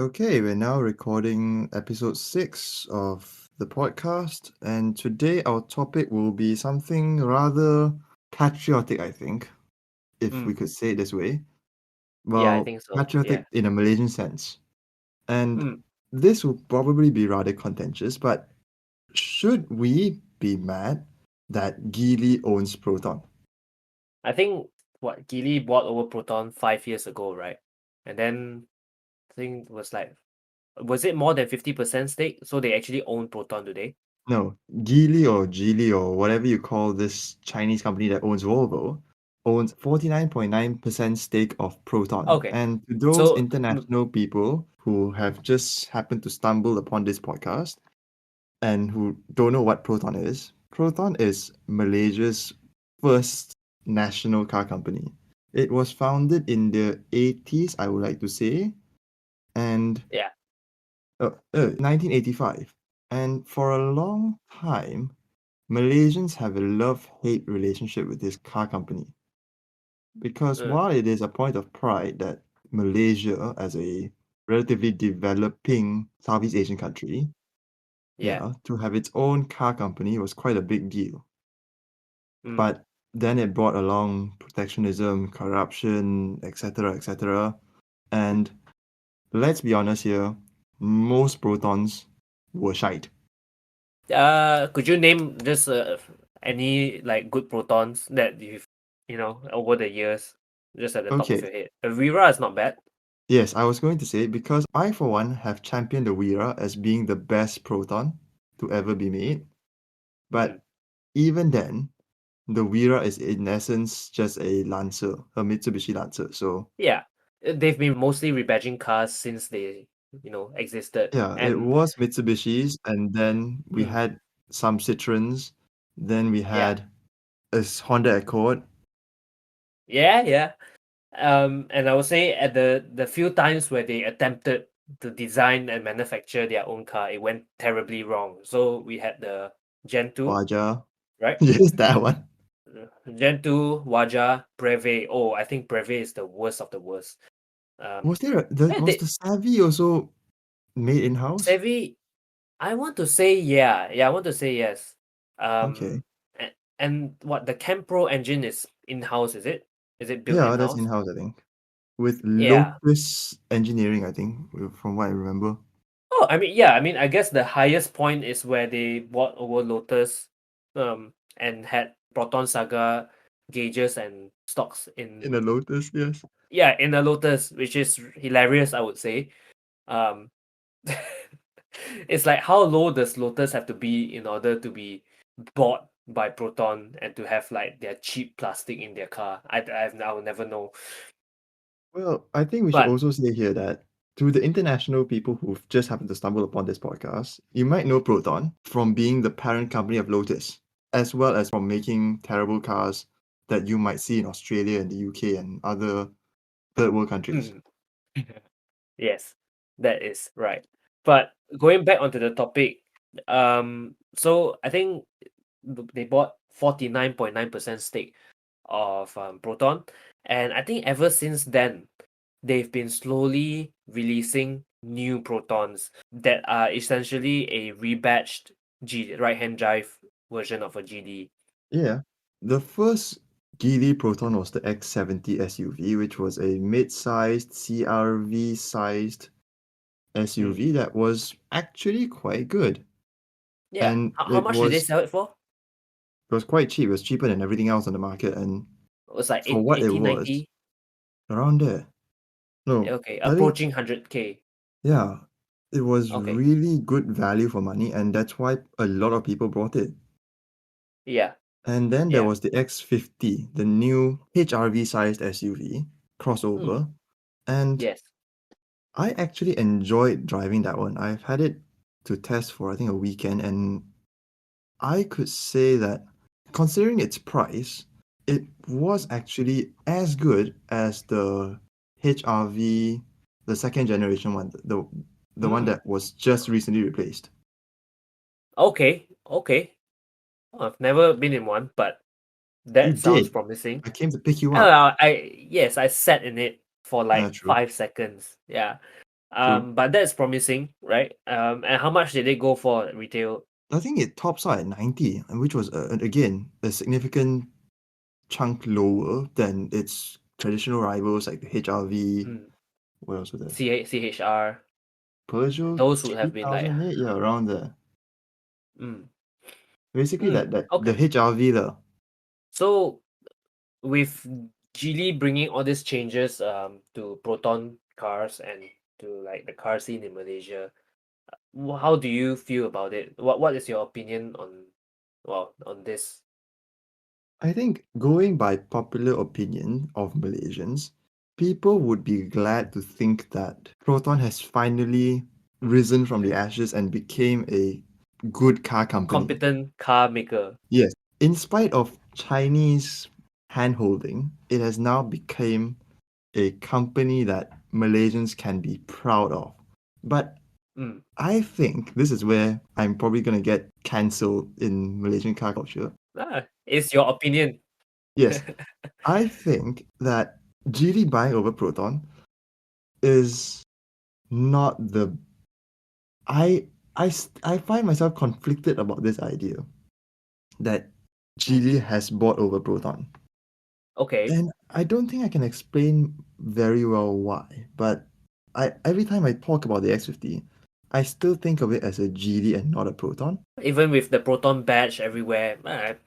Okay, we're now recording episode 6 of the podcast, and today our topic will be something rather patriotic, I think, if we Mm. could say it this way. Yeah, I Well, think so. Yeah. patriotic in a Malaysian sense. And Mm. this will probably be rather contentious, but should we be mad that Geely owns Proton? I think what Geely bought over Proton 5 years ago, right? And then I think it was it more than 50% stake? So they actually own Proton today. No, Geely or whatever you call this Chinese company that owns Volvo owns 49.9% stake of Proton. Okay. And to those So international people who have just happened to stumble upon this podcast and who don't know what Proton is Malaysia's first national car company. It was founded in the 80s, I would like to say, and yeah. 1985. And for a long time, Malaysians have a love-hate relationship with this car company because Uh, while it is a point of pride that Malaysia, as a relatively developing Southeast Asian country, yeah. to have its own car company was quite a big deal. Mm. But then it brought along protectionism, corruption, etc., etc. And let's be honest here, most protons were shite. Could you name just any like good Protons that you've over the years, just at the top of Okay, your head? Avira is not bad. yes, I was going to say because I, for one, have championed the Wira as being the best Proton to ever be made. Mm. But even then, the Wira is in essence just a Lancer, a Mitsubishi Lancer. So Yeah. They've been mostly rebadging cars since they existed. yeah, it And was Mitsubishi's, and then we mm, had some Citroens, then we yeah. had a Honda Accord. Yeah, yeah. And I would say at the few times where they attempted to design and manufacture their own car, it went terribly wrong. So we had the Gen 2, Waja. right? Yes, that one. Gen 2, Waja, Breve. Oh, I think Breve is the worst of the worst. Um, Was they the Savvy also made in-house? Savvy, I want to say yeah. Yeah, I want to say yes. Okay. And what the Cam Pro engine is in-house, is it? Is it built Yeah, that's in-house? in-house, I think. With Yeah. Lotus Engineering, I think, from what I remember. Oh, I mean, yeah, I mean, I guess the highest point is where they bought over Lotus, and had Proton Saga gauges and stocks In a Lotus, yes. in the Lotus, which is hilarious, I would say. Um, it's like how low does Lotus have to be in order to be bought by Proton and to have like their cheap plastic in their car? I will never know. Well, I think we should But also say here that to the international people who've just happened to stumble upon this podcast, you might know Proton from being the parent company of Lotus, as well as from making terrible cars that you might see in Australia and the UK and other third world countries. yes, that is right. But going back onto the topic, so I think they bought 49.9% stake of Proton, and I think ever since then they've been slowly releasing new Protons that are essentially a rebadged right hand drive version of a GD. Yeah. The first Geely Proton was the X70 SUV, which was a mid-sized CRV-sized Mm. SUV that was actually quite good. Yeah, And how much did they sell it for? it was quite cheap. It was cheaper than everything else on the market, and It was like for what it 80, was, 90. around there. No, Okay, I think approaching 100K. yeah, it was Okay, really good value for money, and that's why a lot of people bought it. yeah, And then there yeah. was the X50, the new HRV-sized SUV Mm. crossover, and Yes. I actually enjoyed driving that one. I've had it to test for I think a weekend, and I could say that considering its price, it was actually as good as the HRV, the second generation one, the one Mm. that was just recently replaced. Okay, okay. I've never been in one, but You that sounds did. promising. I came to pick you Oh, up. I yes, I sat in it for like True. 5 seconds. Yeah. True. But that's promising, right? And how much did they go for at retail? I think it tops out at 90, and which was again a significant chunk lower than its traditional rivals like the HRV. Mm, What else was there? CHR. Peugeot Those would have been like, 3008, yeah, around there. mm, Basically, that the okay. HRV lah. So with Geely bringing all these changes to Proton cars and to like the car scene in Malaysia, how do you feel about it? What is your opinion on on this? I think going by popular opinion of Malaysians, people would be glad to think that Proton has finally risen from the ashes and became a good car company. Competent car maker. Yes, in spite of Chinese handholding, it has now become a company that Malaysians can be proud of. But Mm. I think this is where I'm probably going to get cancelled in Malaysian car culture. It's your opinion. Yes, I think that GD buying over Proton is not the. I find myself conflicted about this idea that Mm. Geely has bought over Proton. Okay. And I don't think I can explain very well why, but every time I talk about the X50, I still think of it as a Geely and not a Proton. Even with the Proton badge everywhere,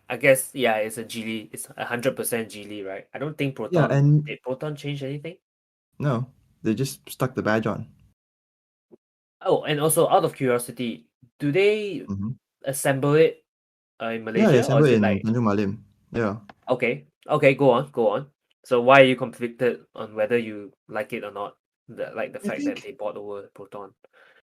I guess yeah, it's a Geely. It's 100% Geely, right? I don't think Yeah, Proton and did Proton change anything. no, they just stuck the badge on. Oh, and also out of curiosity, do they Hmm. assemble it in Yeah, they Malaysia, or assembled is it in like Tanjung Malim. Yeah. okay, go on. So why are you conflicted on whether you like it or not? The I fact that think they bought over Proton.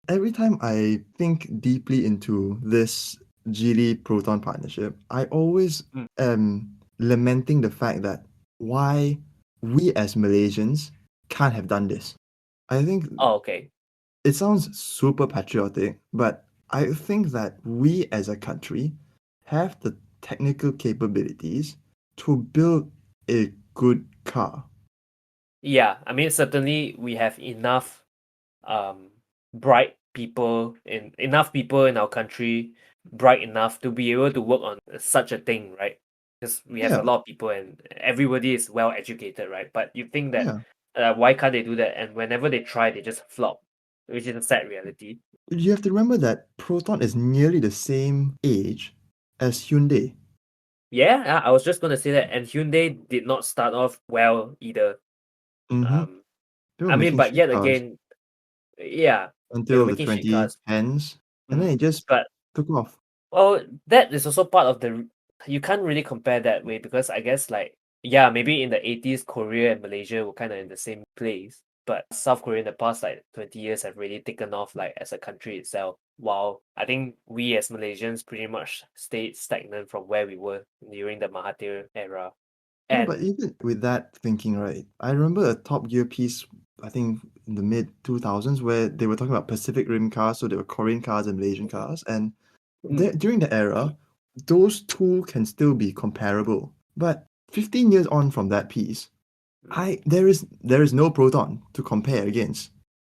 every time I think deeply into this Geely Proton partnership, I always Mm. am lamenting the fact that why we as Malaysians can't have done this. I think Oh, okay. it sounds super patriotic, but I think that we as a country have the technical capabilities to build a good car. Yeah, I mean certainly we have um bright people in enough people in our country bright enough to be able to work on such a thing, right? Because we have a Yeah, lot of people and everybody is well educated, right? But you think that yeah. why can't they do that? And whenever they try, they just flop, which is a sad reality. You have to remember that Proton is nearly the same age as Hyundai. Yeah, I was just gonna say that, and Hyundai did not start off well either. Mm-hmm. Um, They were I mean, making but street yet cars again, yeah, they were until the making street cars. 2010s, and then it just But took off. well, that is also part of the you can't really compare that way because I guess like yeah, maybe in the 80s Korea and Malaysia were kind of in the same place, but South Korea in the past like 20 years have really taken off like as a country itself. While I think we as Malaysians pretty much stayed stagnant from where we were during the Mahathir era. No, but And even with that thinking, right? I remember a Top Gear piece, I think in the mid 2000s, where they were talking about Pacific Rim cars, so they were Korean cars and Malaysian cars, and mm, during the era, those two can still be comparable. But 15 years on from that piece, mm. there is no Proton to compare against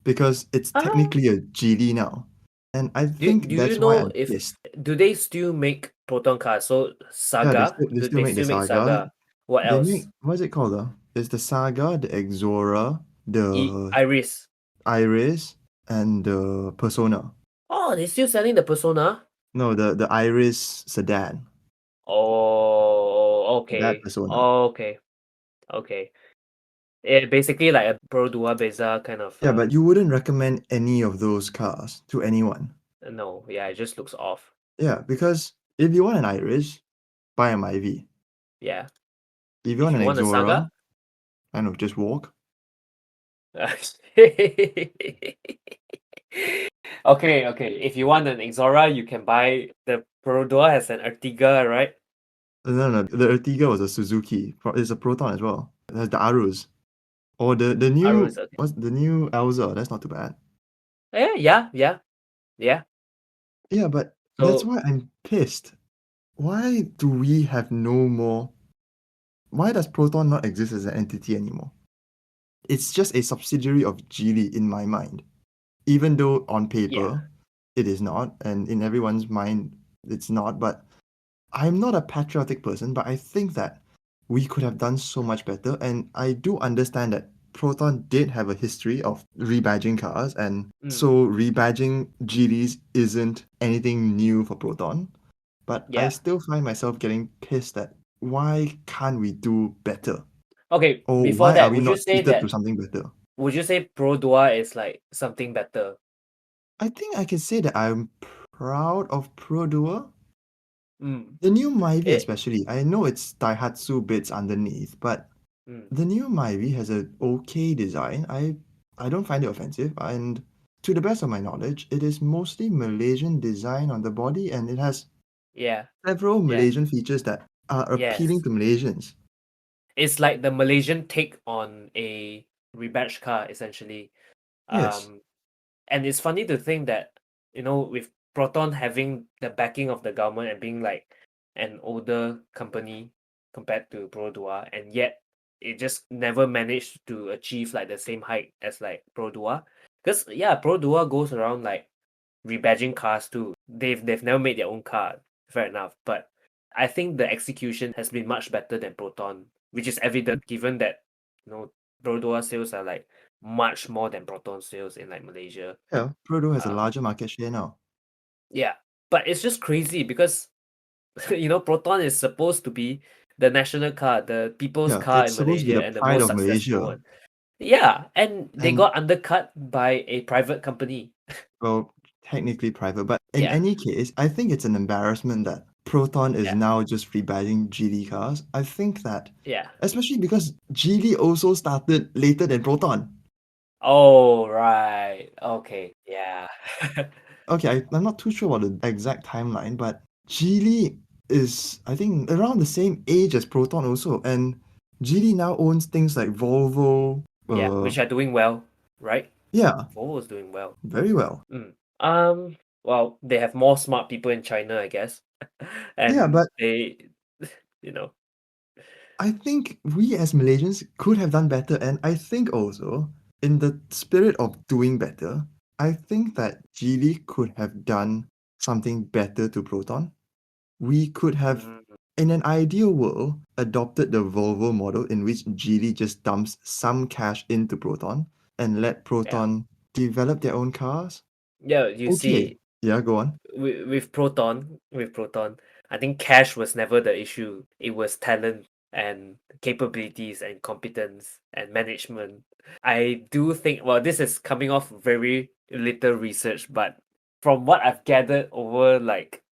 because it's Ah, technically a GD now, and I think do you that's why know I'm if pissed. do they still make Proton cars? So Yeah, Saga, they do still they make the still make Saga. Saga? What They make else? what is it called? It's the Saga, the Exora, the Iris. Iris, and the Persona. Oh, they're still selling the Persona? No, the Iris sedan, Oh, that okay. Persona. Okay. Okay. Basically like a Perodua Beza kind of Yeah, but you wouldn't recommend any of those cars to anyone. no, yeah, it just looks off. Yeah, because if you want an Iris, buy a Myvi. Yeah. If you If want you an want a Exora, Saga, I know, just walk. okay, okay. If you want an Exora, you can buy the Perodua has an Ertiga, right? No, no, the Ertiga was a Suzuki. It's a Proton as well. It has the Arus. Or the Arus, new, okay. what's the new Elza? That's not too bad. Yeah. Yeah, but that's So why I'm pissed. Why do we have no more? Why does Proton not exist as an entity anymore? It's just a subsidiary of Geely in my mind. even though on Yeah. paper it is not, and in everyone's mind it's not. But I'm not a patriotic person, but I think that we could have done so much better. And I do understand that Proton did have a history of rebadging cars, and Mm, so rebadging GDs isn't anything new for Proton. But I yeah. still find myself getting pissed at why can't we do better? Okay, Or before why are that, we not treated to something better? would you say Perodua is like something better? I think I can say that I'm proud of Perodua. Mm. The new Myvi It especially. I know it's Daihatsu bits underneath, but mm, the new Myvi has a okay design. I don't find it offensive, and to the best of my knowledge, it is mostly Malaysian design on the body, and it has yeah. several Yes. Malaysian features that are appealing Yes. to Malaysians. It's like the Malaysian take on a rebadged car, essentially. Yes. Um, and it's funny to think that, with Proton having the backing of the government and being like an older company compared to Perodua, and yet it just never managed to achieve like the same height as like Perodua. Because yeah, Perodua goes around like rebadging cars too. They've never made their own car, fair enough. But I think the execution has been much better than Proton, which is evident given that Perodua sales are like much more than Proton sales in like Malaysia. Yeah, Proto has a Um, larger market share now. yeah, but it's just crazy because Proton is supposed to be the national car, the people's Yeah, car it's in supposed to be the Malaysia and the pride most of successful Malaysia. one. Yeah, and they And got undercut by a private company. well, technically private, but in Yeah, any case, I think it's an embarrassment that Proton is yeah, now just rebadging GD cars. I think that, yeah. especially because GD also started later than Proton. Oh, right. Okay, yeah. Okay, I'm not too sure about the exact timeline, but Geely is, I think, around the same age as Proton also, and Geely now owns things like Volvo. Yeah, which are doing well, right? Yeah, Volvo is doing well. very well. Mm. Well, they have more smart people in China, I guess. Yeah, And but they, you know, I think we as Malaysians could have done better, and I think also, in the spirit of doing better, I think that Geely could have done something better to Proton. We could have, mm, in an ideal world, adopted the Volvo model in which Geely just dumps some cash into Proton and let yeah. Proton develop their own cars. Yeah, you Okay, see, yeah, go on. with Proton, I think cash was never the issue. It was talent and capabilities and competence and management. I do think, well, this is coming off very little research, but from what I've gathered over like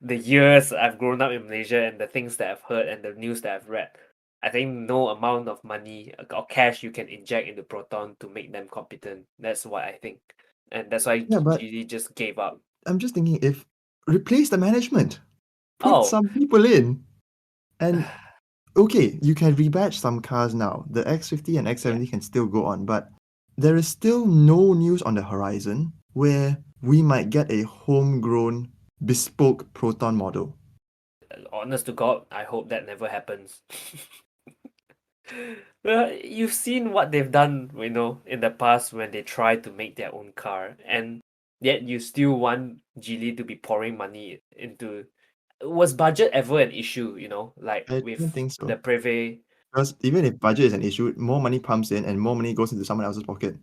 the years I've grown up in Malaysia and the things that I've heard and the news that I've read, I think no amount of money or cash you can inject into Proton to make them competent. That's what I think. And that's why Yeah, but GD just gave up. I'm just thinking if replace the management, put Oh, some people in, and okay, you can rebadge some cars now. The X50 and yeah. X70 can still go on, but there is still no news on the horizon where we might get a homegrown, bespoke Proton model. Honest to God, I hope that never happens. Well, you've seen what they've done, in the past when they try to make their own car, and yet you still want Geely to be pouring money into. Was budget ever an issue, like I don't with think the so. Preve? Because even if budget is an issue, more money pumps in and more money goes into someone else's pocket.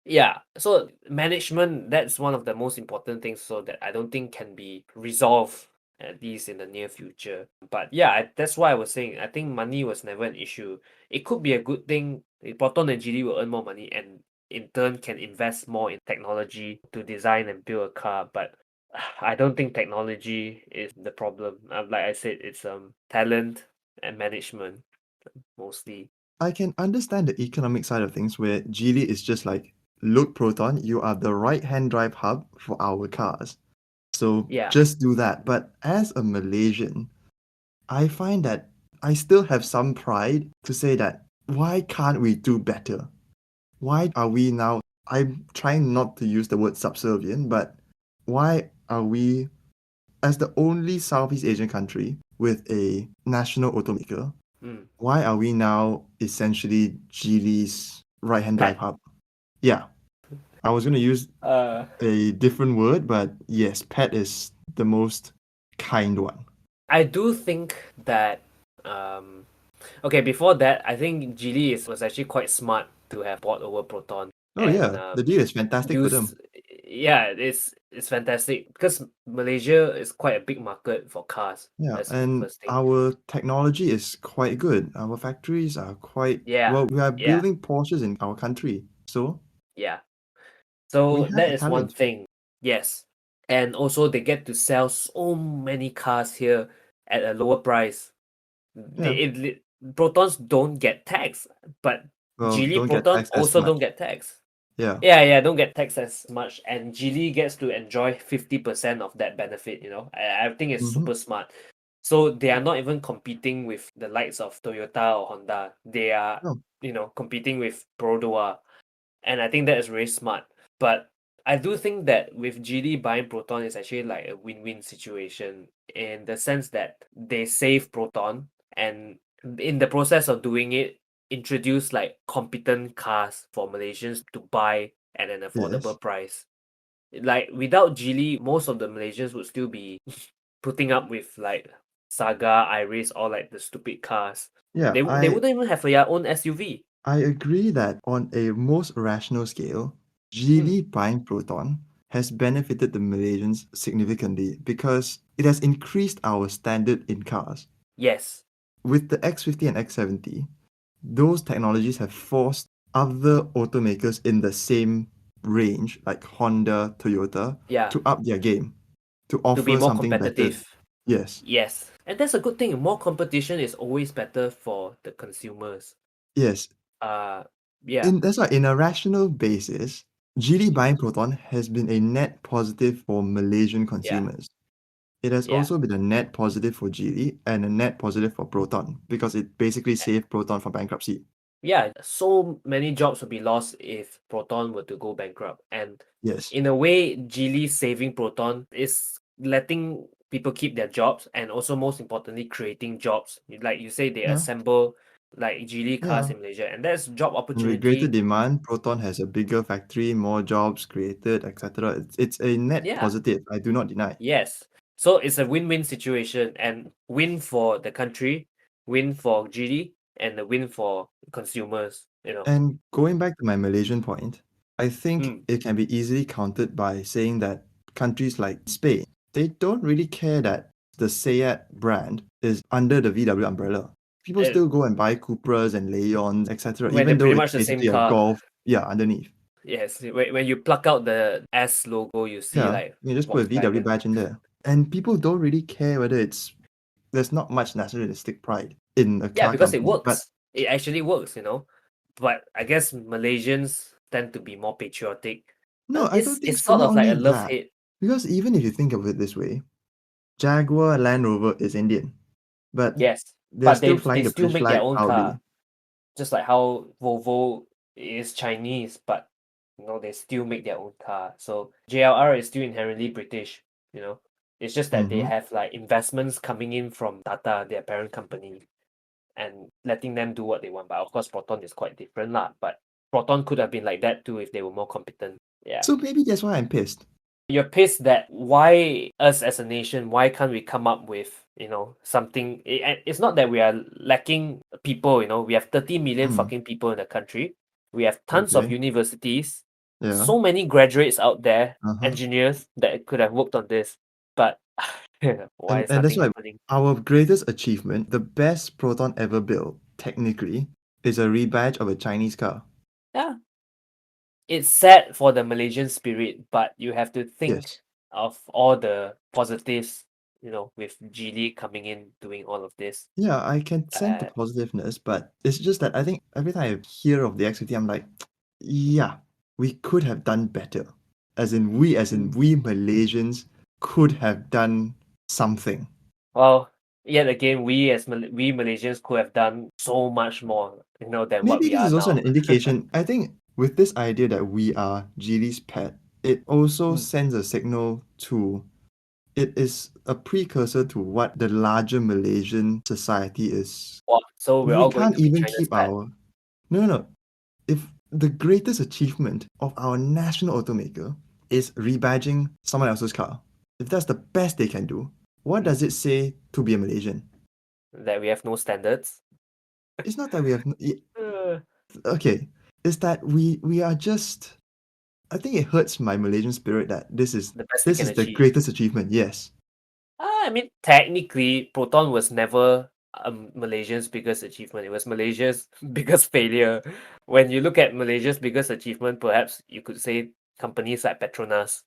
Yeah, so management, that's one of the most important things, so that I don't think can be resolved at least in the near future. But yeah, that's why I was saying I think money was never an issue. It could be a good thing. Proton and GD will earn more money and in turn can invest more in technology to design and build a car. But I don't think technology is the problem. Like I said, it's talent and management mostly. I can understand the economic side of things where Geely is just like, look, Proton, you are the right-hand drive hub for our cars. So Yeah. just do that. But as a Malaysian, I find that I still have some pride to say that why can't we do better? Why are we now, I'm trying not to use the word subservient, but why are we, as the only Southeast Asian country with a national automaker, Mm. why are we now essentially Geely's right hand drive Pet. hub? Yeah. I was gonna use Uh, a different word, but yes, pet is the most kind one. I do think that um okay, before that, I think Geely was actually quite smart to have bought over Proton Oh and yeah, the deal is fantastic for use them. yeah, it's fantastic because Malaysia is quite a big market for cars. Yeah, That's the and first thing. our technology is quite good. Our factories are quite Yeah, well. We are yeah, building Porsches in our country, so yeah. we So have that the is one talent. thing. Yes. And also they get to sell so many cars here at a lower price. Yeah, Protons don't get taxed, but well, Geely don't get Proton taxed as also much. don't get taxed. Yeah. Yeah, yeah, don't get taxed as much, and Geely gets to enjoy 50% of that benefit. I think it's Mm-hmm. super smart. So they are not even competing with the likes of Toyota or Honda. They are, Oh, competing with Perodua, and I think that is really smart. But I do think that with Geely buying Proton is actually like a win-win situation in the sense that they save Proton and in the process of doing it, introduce like competent cars for Malaysians to buy at an yes. affordable price. Like without Geely, most of the Malaysians would still be putting up with like Saga, Iris, or like the stupid cars. Yeah, They wouldn't even have their own SUV. I agree that on a most rational scale, Mm, Geely buying Proton has benefited the Malaysians significantly because it has increased our standard in cars. yes. With the X50 and X70, those technologies have forced other automakers in the same range, like Honda, Toyota, Yeah. to up their game, to To be offer more something better. competitive. Yes, Yes. And that's a good thing. More competition is always better for the consumers. yes. Uh yeah. That's why, in a rational basis, Geely buying Proton has been a net positive for Malaysian Yeah. consumers. It has Yeah. also been a net positive for Geely and a net positive for Proton because it basically saved Proton from bankruptcy. Yeah. So many jobs would be lost if Proton were to go bankrupt. And Yes. in a way, Geely saving Proton is letting people keep their jobs and also most importantly creating jobs. Like you say, they Yeah. assemble like Geely cars Yeah. in Malaysia. And that's job And with greater opportunity. demand, Proton has a bigger factory, more jobs created, etc. It's a net Yeah. positive. I do not deny. Yes. So it's a win-win situation and win for the country, win for GD, and a win for consumers. And going back to my Malaysian point, I think Mm, it can be easily countered by saying that countries like Spain, they don't really care that the Seat brand is under the VW umbrella. People and still go and buy Cupras and Leons, etc., when they're even though pretty it's much the same basically a car. Golf, yeah, underneath. Yes. When you pluck out the S logo, you see Yeah, like you just put a VW Volkswagen. badge in there. And people don't really care whether there's not much nationalistic pride in a Yeah, car because it company. But works. It actually works. But I guess Malaysians tend to be more patriotic. no, I don't think It's so. sort Not of like only a that, love-hate. because even if you think of it this way, Jaguar Land Rover is Indian, but Yes. they're But still they flying the still British make their flag own car. proudly. Just like how Volvo is Chinese, but they still make their own car. So JLR is still inherently British. It's just that they Mm-hmm. have like investments coming in from Tata, their parent company, and letting them do what they want. But of course, Proton is quite different, lah. But Proton could have been like that too if they were more competent. Yeah. So maybe that's why I'm pissed. You're pissed that why us as a nation, why can't we come up with, something? And it's not that we are lacking people. We have 30 million Mm, fucking people in the country. We have tons of okay. universities, Yeah. so many graduates out there, Uh-huh. engineers that could have worked on this. But why is And that's nothing why happening? our greatest achievement, the best Proton ever built, technically, is a rebadge of a Chinese car. Yeah, it's sad for the Malaysian spirit, but you have to think Yes. of all the positives, with Geely coming in doing all of this. Yeah, I can sense the Uh, positiveness, but it's just that I think every time I hear of the X50, I'm like, yeah, we could have done better. As in we Malaysians could have done something. Well, yet again, we Malaysians could have done so much more, than what Maybe we this are is also an now. indication. I think with this idea that we are Geely's pet, it also Mm. sends a signal to it is a precursor to what the larger Malaysian society is. Wow, so we're We all going can't to be even China's keep pet. our no no no. If the greatest achievement of our national automaker is rebadging someone else's car, if that's the best they can do, what does it say to be a Malaysian? That we have no standards. It's not that we have Uh, okay. It's that we are just. I think it hurts my Malaysian spirit that the best they this can is the achieve. greatest achievement. Yes. I mean, technically, Proton was never Malaysia's biggest achievement. It was Malaysia's biggest failure. When you look at Malaysia's biggest achievement, perhaps you could say companies like Petronas,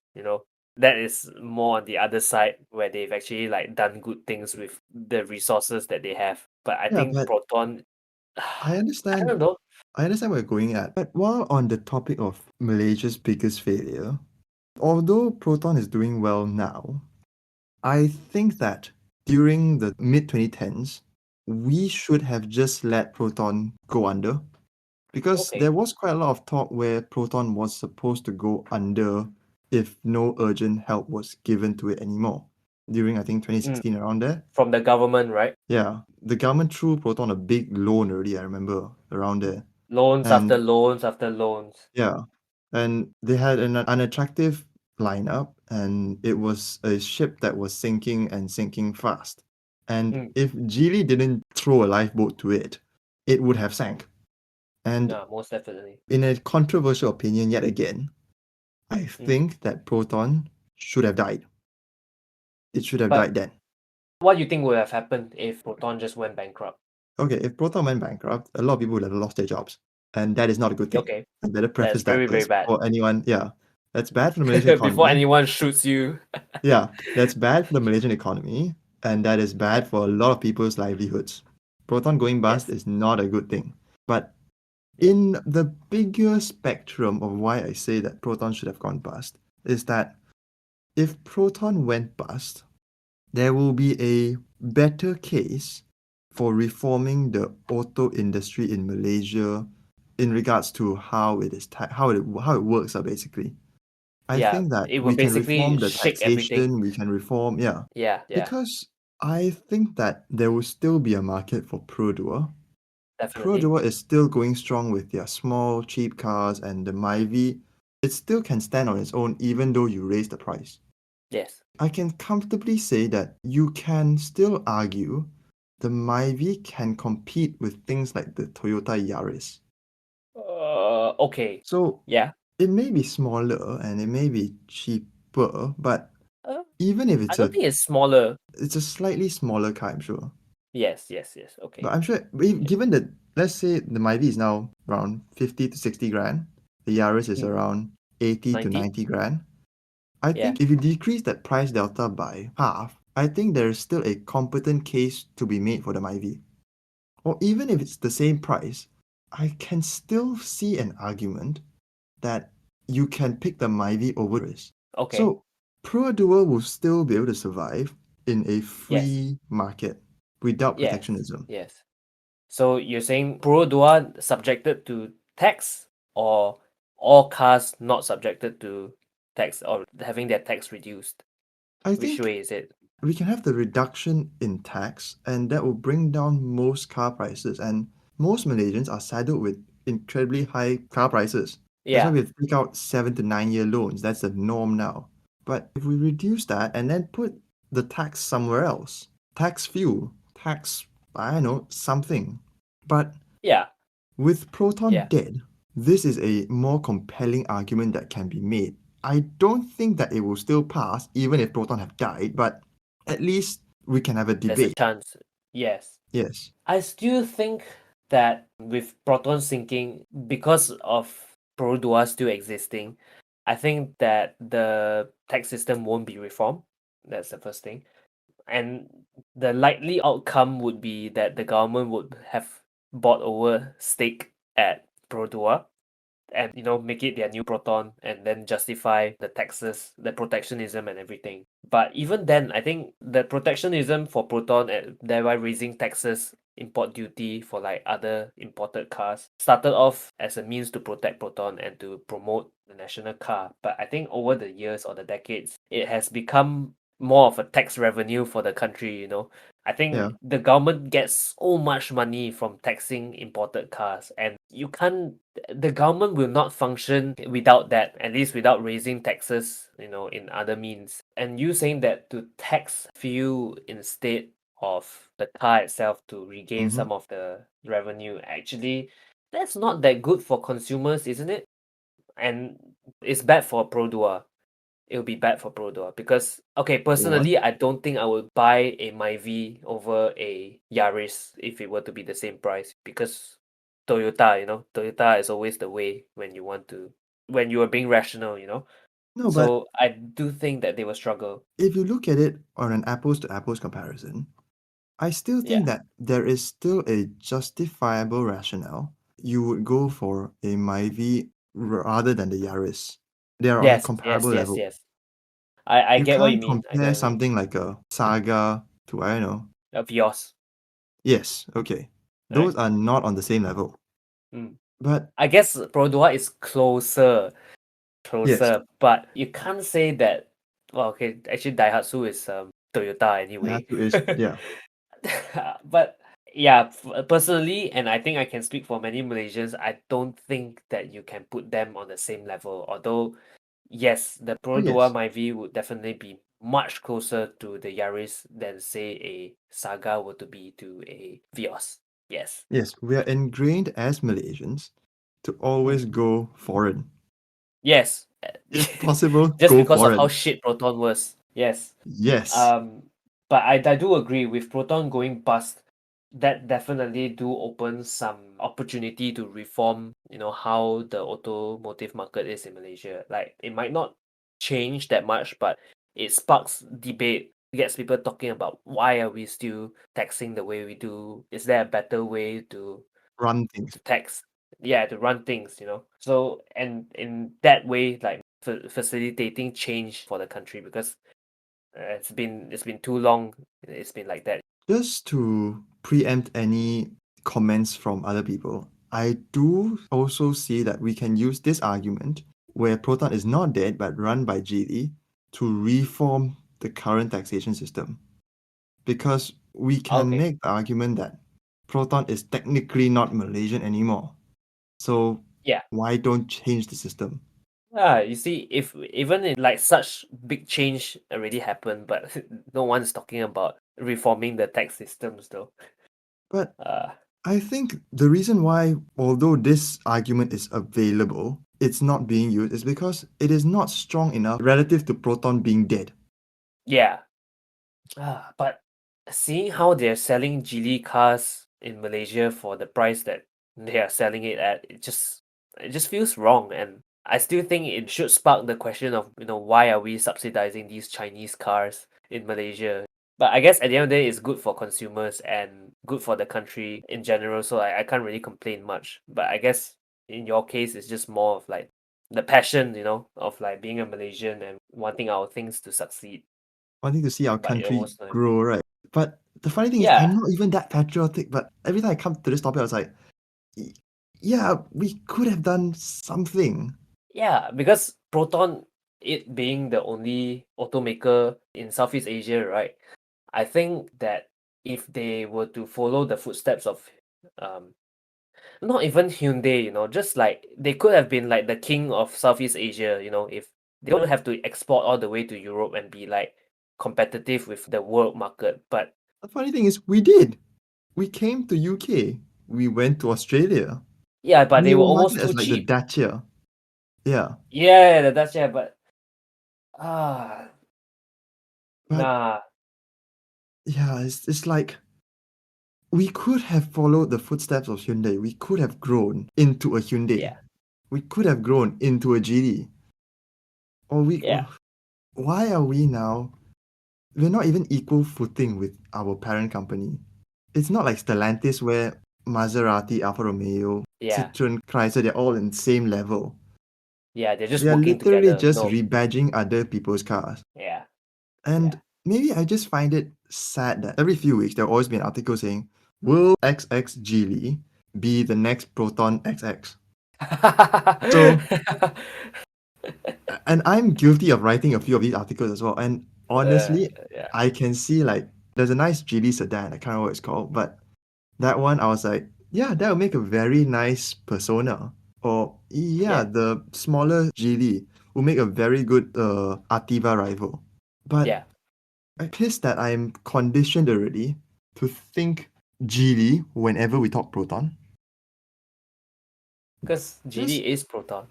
that is more on the other side where they've actually like done good things with the resources that they have. But I Yeah, think but Proton, I I understand. don't know. I understand where you're going at. But while on the topic of Malaysia's biggest failure, although Proton is doing well now, I think that during the mid 2010s, we should have just let Proton go under because Okay. there was quite a lot of talk where Proton was supposed to go under if no urgent help was given to it anymore. During I think Mm, 2016 around there. from the government, right? Yeah. The government threw Proton a big loan already, I remember, around there. Loans after And loans after loans. yeah. And they had an unattractive lineup, and it was a ship that was sinking and sinking fast. And Mm, if Geely didn't throw a lifeboat to it, it would have sank. And yeah, most definitely. in a controversial opinion, yet again, I Mm. think that Proton should have died. It should have But died then. what do you think would have happened if Proton just went bankrupt? Okay, if Proton went bankrupt, a lot of people would have lost their jobs. And that is not a good thing. Okay, I better that's preface that very, very first bad. before anyone, yeah. That's bad for the Malaysian Before economy. anyone shoots you. Yeah, that's bad for the Malaysian economy, and that is Yeah. bad for a lot of people's livelihoods. Proton going bust Yes. is not a good thing. But Yeah. in the bigger spectrum of why I say that Proton should have gone bust, is that if Proton went bust, there will be a better case for reforming the auto industry in Malaysia in regards to how it is how it works basically. I Yeah. think that It will we can basically reform the shake everything. taxation, we can reform, yeah. Yeah. Yeah. Because I think that there will still be a market for Perodua. Definitely. Perodua is still going strong with their small, cheap cars, and the Myvi, it still can stand on its own even though you raise the price. Yes. I can comfortably say that you can still argue the Myvi can compete with things like the Toyota Yaris. Okay. So Yeah. it may be smaller and it may be cheaper, but Uh, even if I don't think it's smaller. it's a slightly smaller car, I'm sure. Yes. Yes. Yes. But Okay. I'm sure, Yeah. given that, let's say the Myvi is now around 50 to 60 grand, the Yaris is Mm. around 80 to 90. 90 grand. I Yeah. think if you decrease that price delta by half, I think there is still a competent case to be made for the Myvi. Or even if it's the same price, I can still see an argument that you can pick the Myvi over this. Okay. So Pro-Duo will still be able to survive in a Yes. free market without Yes. protectionism. Yes. So you're saying Perodua subjected to tax, or all cars not subjected to tax or having their tax reduced? I Which think way is it? we can have the reduction in tax, and that will bring down most car prices. And most Malaysians are saddled with incredibly high car prices. That's why Yeah. we have to take out 7 to 9 year loans. That's the norm now. But if we reduce that and then put the tax somewhere else, tax fuel, tax, I don't know, something. But Yeah. with Proton Yeah. dead, this is a more compelling argument that can be made. I don't think that it will still pass even if Proton have died, but at least we can have a There's a debate. chance. Yes. Yes. I still think that with Proton sinking, because of Perodua still existing, I think that the tax system won't be reformed. That's the first thing. And the likely outcome would be that the government would have bought over stake at Perodua and make it their new Proton and then justify the taxes, the protectionism and everything. But even then, I think the protectionism for Proton and thereby raising taxes, import duty for like other imported cars started off as a means to protect Proton and to promote the national car. But I think over the years or the decades, it has become more of a tax revenue for the country. I think Yeah. the government gets so much money from taxing imported cars, and you can't. The government will not function without that, at least without raising taxes, in other means. And you saying that to tax fuel instead of the car itself to regain Mm-hmm. some of the revenue, actually, that's not that good for consumers, isn't it? And it's bad for Perodua. It'll be bad for Perodua because, okay, What? personally, I don't think I would buy a Myvi over a Yaris if it were to be the same price, because Toyota is always the way when you are being rational. No, but So I do think that they will struggle. if you look at it on an apples to apples comparison, I still Yeah. think that there is still a justifiable rationale. You would go for a Myvi rather than the Yaris. They are on a Yes, yes, comparable yes, level. yes. I You get what you can't mean. I get compare what you mean. something like a Saga to, I don't know. Of yours, Yes, okay. right? Those are not on the same level. Mm. But I guess Perodua is closer. yes, But you can't say that. Well, okay, actually, Daihatsu is Toyota anyway. Daihatsu is, yeah. But yeah, personally, and I think I can speak for many Malaysians, I don't think that you can put them on the same level. Although, yes, the Oh, Perodua yes. Myvi would definitely be much closer to the Yaris than, say, a Saga were to be to a Vios. Yes. Yes, we are ingrained as Malaysians to always Mm. go foreign. Yes. If possible, Just go because of how foreign. shit Proton was. Yes. Yes. Um, but I do agree with Proton going bust. That definitely do open some opportunity to reform, how the automotive market is in Malaysia. Like, it might not change that much, but it sparks debate, gets people talking about why are we still taxing the way we do? Is there a better way to Run things. tax? Yeah, to run things. So, and in that way, like, facilitating change for the country, because it's been too long. It's been like that. Just to preempt any comments from other people, I do also see that we can use this argument where Proton is not dead but run by Geely to reform the current taxation system. Because we can Okay. make the argument that Proton is technically not Malaysian anymore. So Yeah. why don't change the system? You see, if even in like such big change already happened, but no one's talking about reforming the tax systems though. But Uh, I think the reason why, although this argument is available, it's not being used is because it is not strong enough relative to Proton being dead. yeah. But seeing how they're selling Geely cars in Malaysia for the price that they are selling it at, it just feels wrong. And I still think it should spark the question of, why are we subsidizing these Chinese cars in Malaysia? But I guess at the end of the day, it's good for consumers and good for the country in general. So I can't really complain much. But I guess in your case, it's just more of like the passion, of like being a Malaysian and wanting our things to succeed. Wanting to see our But it country was not. grow, right? But the funny thing is, Yeah, I'm not even that patriotic, but every time I come to this topic, I was like, "Y- yeah, we could have done something." yeah, because Proton, it being the only automaker in Southeast Asia, right? I think that if they were to follow the footsteps of, um, not even Hyundai, just like they could have been like the king of Southeast Asia, if they don't have to export all the way to Europe and be like competitive with the world market. But The funny thing is, we did. We came to UK. We went to Australia. yeah, but We they were were almost marketed too as like the cheap. Dacia. Yeah. Yeah, that's yeah, but ah, But nah, yeah, it's like we could have followed the footsteps of Hyundai. We could have grown into a Hyundai. yeah, We could have grown into a GD. Or yeah, why are we now? We're not even equal footing with our parent company. It's not like Stellantis where Maserati, Alfa Romeo, yeah, Citroen, Chrysler, they're all in the same level. yeah. They're just We are working literally together. just No, rebadging other people's cars. yeah, yeah. And maybe I just find it sad that every few weeks there'll always be an article saying, "Will XX Geely be the next Proton XX?" So, and I'm guilty of writing a few of these articles as well. And uh, honestly, yeah. I can see like There's a nice Geely sedan, I can't remember what it's called, but that one I was like, yeah, that would make a very nice persona. Or yeah, Yeah, the smaller Geely will make a very good Ativa rival. But yeah, I'm pissed that I'm conditioned already to think Geely whenever we talk Proton. because Because GD is Proton.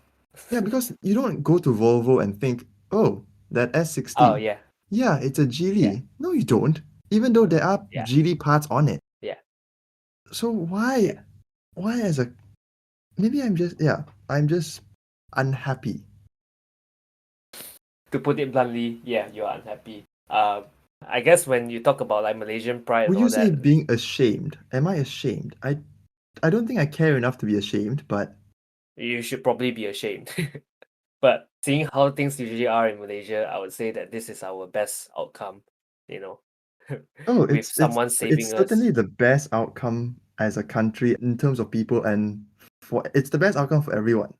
yeah, because you don't go to Volvo and think, oh, that Oh S60. yeah, Yeah, it's a yeah, Geely. No, you don't. Even though there are yeah, Geely parts on it. yeah, So yeah. why as a maybe I'm just unhappy. To put it bluntly, yeah, you are unhappy. I guess when you talk about like Malaysian pride and Would you all say that, being ashamed? Am I ashamed? I don't think I care enough to be ashamed, but you should probably be ashamed. But seeing how things usually are in Malaysia, I would say that this is our best outcome, you know, oh, with someone it's saving us. certainly the best outcome as a country in terms of people and for it's the best outcome for everyone.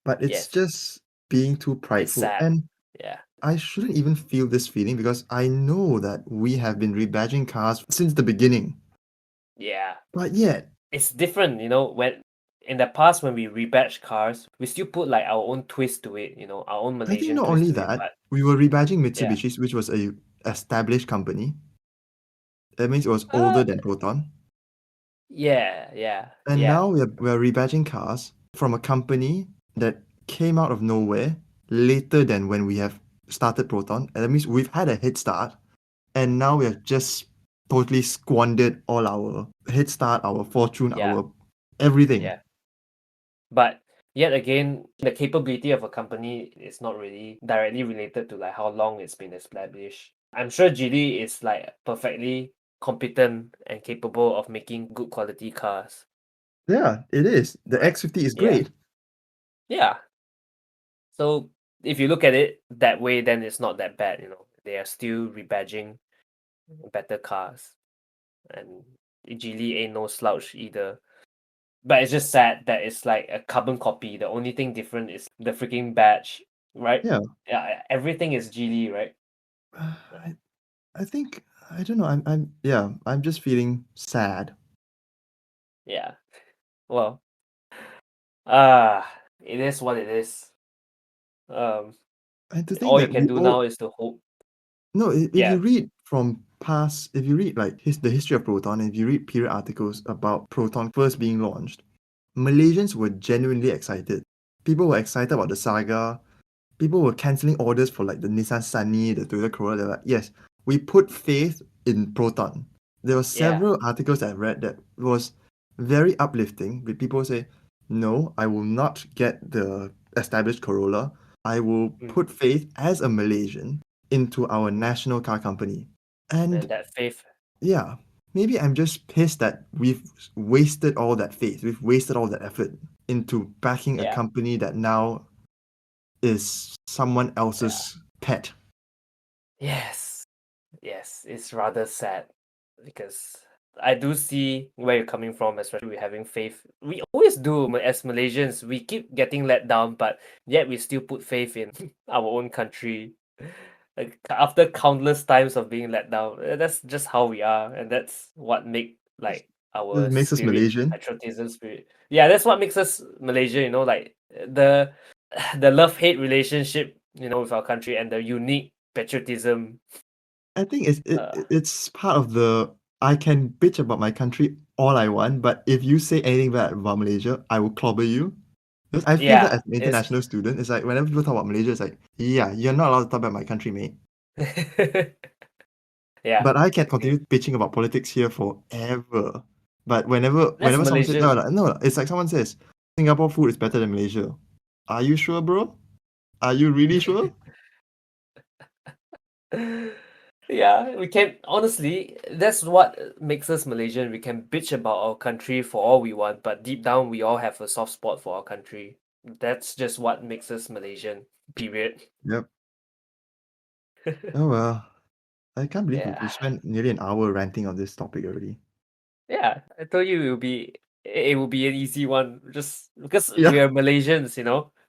But it's Yes, just being too it's prideful. sad. And Yeah, I shouldn't even feel this feeling because I know that we have been rebadging cars since the beginning. yeah. But yet, It's different, when in the past when we rebadge cars, we still put like our own twist to it, our own I think Malaysian not twist only to it. that, But we were rebadging yeah, Mitsubishi, which was a established company. That means it was uh, older than Proton. yeah, yeah, And yeah, now we're rebadging cars from a company that came out of nowhere later than when we have started Proton. And that means we've had a head start, and now we have just totally squandered all our head start, our fortune, yeah, our everything. yeah. But yet again, the capability of a company is not really directly related to like how long it's been established. I'm sure Geely is like perfectly competent and capable of making good quality cars, Yeah, it is. The right? X50 is Yeah. great. Yeah. So if you look at it that way, then it's not that bad. They are still rebadging better cars. And Geely ain't no slouch either. But it's just sad that it's like a carbon copy. The only thing different is the freaking badge, right? Yeah. Yeah, everything is Geely, right? I think I don't know. I'm just feeling sad. Yeah. Well, ah, it is what it is. Um, And to think all you that can we do all now is to hope. no, if Yeah, you read from past, if you read like the history of Proton, if you read period articles about Proton first being launched, Malaysians were genuinely excited. People were excited about the saga. People were cancelling orders for like the Nissan Sunny, the Toyota Corolla. They're like, yes, we put faith in Proton. There were yeah, several articles I read that was very uplifting, with people say, no, I will not get the established Corolla. I will mm, put faith as a Malaysian into our national car company. and And that faith. yeah, maybe I'm just pissed that we've wasted all that faith. We've wasted all that effort into backing a Yeah, company that now is someone yeah. else's pet. Yes, yes, it's rather sad because I do see where you're coming from, especially with having faith. We always do as Malaysians. We keep getting let down, but yet we still put faith in our own country. Like after countless times of being let down, that's just how we are, and that's what make like This our makes us spirit, Malaysian. patriotism spirit. Yeah, that's what makes us Malaysia. Like the the love hate relationship, with our country and the unique patriotism. I think it's Uh, it's part of the I can bitch about my country all I want, but if you say anything bad about Malaysia, I will clobber you. Because I feel that yeah, as an it's international student, it's like whenever people talk about Malaysia, it's like, yeah, you're not allowed to talk about my country, mate. yeah. But I can Okay. continue bitching about politics here forever. But That's whenever someone says Malaysian. no, it's like someone says Singapore food is better than Malaysia. Are you sure, bro? Are you really sure? Yeah, we can honestly, that's what makes us Malaysian. We can bitch about our country for all we want, but deep down we all have a soft spot for our country. That's just what makes us Malaysian. Period. Yep. Oh well. I can't believe we Yeah. spent nearly an hour ranting on this topic already. Yeah. I told you it will be an easy one. Just because we Yeah. are Malaysians.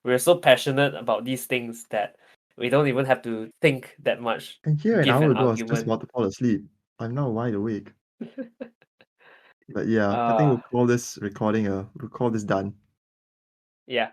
We're so passionate about these things that we don't even have to think that much, And here an give hour an ago I was just argument. about to fall asleep. I'm now wide awake. But yeah, I think Uh, we'll call this done. yeah.